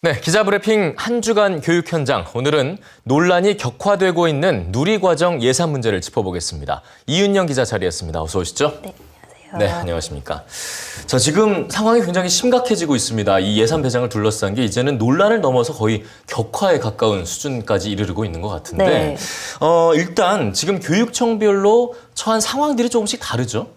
네, 기자 브리핑 한 주간 교육 현장. 오늘은 논란이 격화되고 있는 누리과정 예산 문제를 짚어보겠습니다. 이윤영 기자 자리했습니다. 어서 오시죠. 네, 안녕하세요. 네, 안녕하십니까. 자, 지금 상황이 굉장히 심각해지고 있습니다. 이 예산 배정을 둘러싼 게 이제는 논란을 넘어서 거의 격화에 가까운 수준까지 이르르고 있는 것 같은데 네. 일단 지금 교육청별로 처한 상황들이 조금씩 다르죠?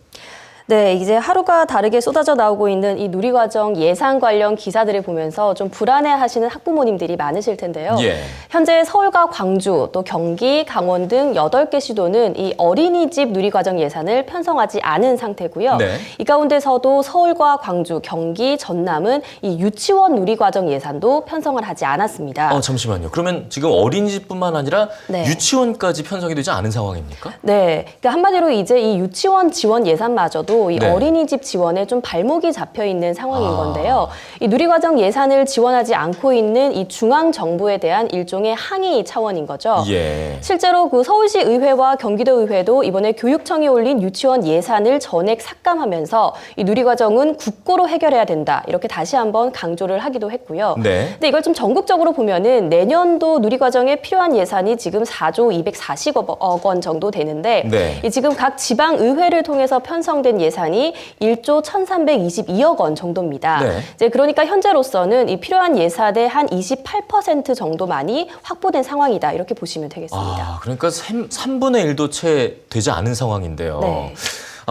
네, 이제 하루가 다르게 쏟아져 나오고 있는 이 누리과정 예산 관련 기사들을 보면서 좀 불안해하시는 학부모님들이 많으실 텐데요. 예. 현재 서울과 광주, 또 경기, 강원 등 8개 시도는 이 어린이집 누리과정 예산을 편성하지 않은 상태고요. 네. 이 가운데서도 서울과 광주, 경기, 전남은 이 유치원 누리과정 예산도 편성을 하지 않았습니다. 잠시만요. 그러면 지금 어린이집뿐만 아니라 네. 유치원까지 편성이 되지 않은 상황입니까? 네, 그러니까 한마디로 이제 이 유치원 지원 예산마저도 이 네. 어린이집 지원에 좀 발목이 잡혀 있는 상황인 건데요. 이 누리과정 예산을 지원하지 않고 있는 이 중앙 정부에 대한 일종의 항의 차원인 거죠. 예. 실제로 그 서울시 의회와 경기도 의회도 이번에 교육청이 올린 유치원 예산을 전액 삭감하면서 이 누리과정은 국고로 해결해야 된다. 이렇게 다시 한번 강조를 하기도 했고요. 네. 근데 이걸 좀 전국적으로 보면은 내년도 누리과정에 필요한 예산이 지금 4조 240억 원 정도 되는데 네. 이 지금 각 지방 의회를 통해서 편성된 예산이 1조 1,322억 원 정도입니다. 네. 이제 그러니까 현재로서는 이 필요한 예산의 한 28% 정도만이 확보된 상황이다. 이렇게 보시면 되겠습니다. 그러니까 3분의 1도 채 되지 않은 상황인데요. 네.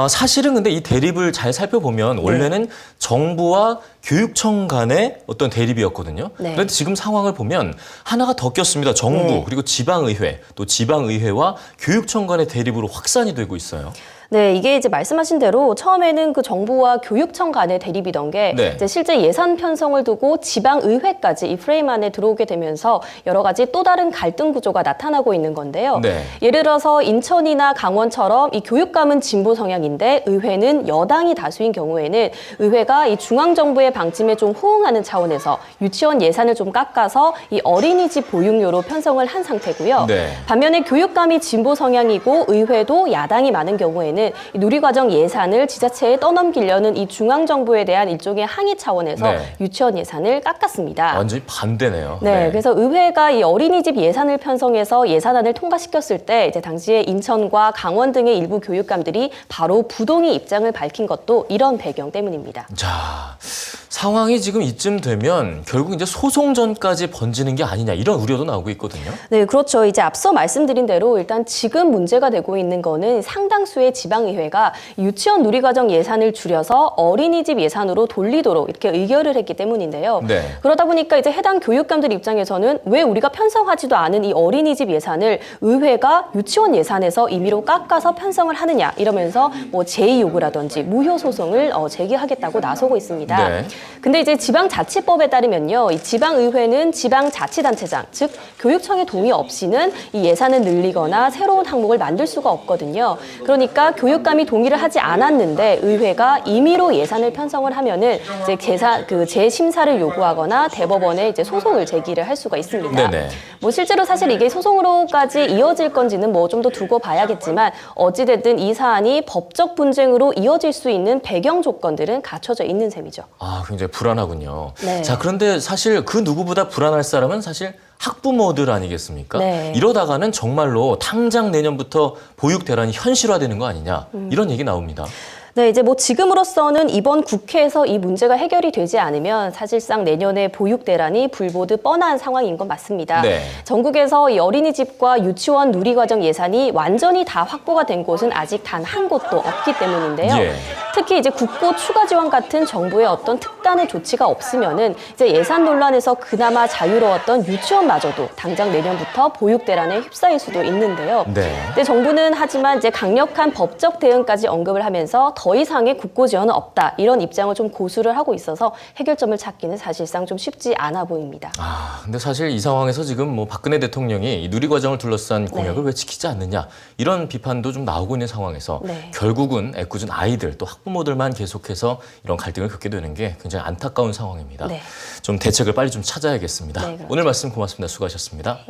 사실은 근데 이 대립을 잘 살펴보면 원래는 정부와 교육청 간의 어떤 대립이었거든요. 네. 그런데 지금 상황을 보면 하나가 더 꼈습니다. 정부 네. 그리고 지방의회 또 지방의회와 교육청 간의 대립으로 확산이 되고 있어요. 네, 이게 이제 말씀하신 대로 처음에는 그 정부와 교육청 간의 대립이던 게 네. 이제 실제 예산 편성을 두고 지방의회까지 이 프레임 안에 들어오게 되면서 여러 가지 또 다른 갈등 구조가 나타나고 있는 건데요. 네. 예를 들어서 인천이나 강원처럼 이 교육감은 진보 성향인데 의회는 여당이 다수인 경우에는 의회가 이 중앙정부의 방침에 좀 호응하는 차원에서 유치원 예산을 좀 깎아서 이 어린이집 보육료로 편성을 한 상태고요. 네. 반면에 교육감이 진보 성향이고 의회도 야당이 많은 경우에는 이 누리과정 예산을 지자체에 떠넘기려는 이 중앙정부에 대한 일종의 항의 차원에서 네. 유치원 예산을 깎았습니다. 완전히 반대네요. 네, 그래서 의회가 이 어린이집 예산을 편성해서 예산안을 통과시켰을 때 이제 당시에 인천과 강원 등의 일부 교육감들이 바로 부동의 입장을 밝힌 것도 이런 배경 때문입니다. 자, 상황이 지금 이쯤 되면 결국 이제 소송전까지 번지는 게 아니냐 이런 우려도 나오고 있거든요. 네, 그렇죠. 이제 앞서 말씀드린 대로 일단 지금 문제가 되고 있는 거는 상당수의 지방의회가 유치원 누리과정 예산을 줄여서 어린이집 예산으로 돌리도록 이렇게 의결을 했기 때문인데요. 네. 그러다 보니까 이제 해당 교육감들 입장에서는 왜 우리가 편성하지도 않은 이 어린이집 예산을 의회가 유치원 예산에서 임의로 깎아서 편성을 하느냐 이러면서 뭐 제의 요구라든지 무효 소송을 제기하겠다고 나서고 있습니다. 네. 근데 이제 지방자치법에 따르면요, 이 지방의회는 지방자치단체장, 즉 교육청의 동의 없이는 이 예산을 늘리거나 새로운 항목을 만들 수가 없거든요. 그러니까 교육감이 동의를 하지 않았는데 의회가 임의로 예산을 편성을 하면은 이제 재심사를 요구하거나 대법원에 이제 소송을 제기를 할 수가 있습니다. 네네. 뭐 실제로 사실 이게 소송으로까지 이어질 건지는 뭐 좀 더 두고 봐야겠지만 어찌됐든 이 사안이 법적 분쟁으로 이어질 수 있는 배경 조건들은 갖춰져 있는 셈이죠. 굉장히 불안하군요. 네. 자, 그런데 사실 그 누구보다 불안할 사람은 사실 학부모들 아니겠습니까? 네. 이러다가는 정말로 당장 내년부터 보육 대란이 현실화되는 거 아니냐 이런 얘기 나옵니다. 네, 이제 뭐 지금으로서는 이번 국회에서 이 문제가 해결이 되지 않으면 사실상 내년에 보육 대란이 불보듯 뻔한 상황인 건 맞습니다. 네. 전국에서 이 어린이집과 유치원 누리과정 예산이 완전히 다 확보가 된 곳은 아직 단 한 곳도 없기 때문인데요. 예. 특히 이제 국고 추가 지원 같은 정부의 어떤 특단의 조치가 없으면은 이제 예산 논란에서 그나마 자유로웠던 유치원마저도 당장 내년부터 보육 대란에 휩싸일 수도 있는데요. 네. 근데 정부는 하지만 이제 강력한 법적 대응까지 언급을 하면서 더 이상의 국고 지원은 없다 이런 입장을 좀 고수를 하고 있어서 해결점을 찾기는 사실상 좀 쉽지 않아 보입니다. 근데 사실 이 상황에서 지금 뭐 박근혜 대통령이 이 누리과정을 둘러싼 공약을 왜 지키지 않느냐 이런 비판도 좀 나오고 있는 상황에서 네. 결국은 애꿎은 아이들 또 학부모들만 계속해서 이런 갈등을 겪게 되는 게 굉장히 안타까운 상황입니다. 네. 좀 대책을 빨리 좀 찾아야겠습니다. 네, 그렇죠. 오늘 말씀 고맙습니다. 수고하셨습니다.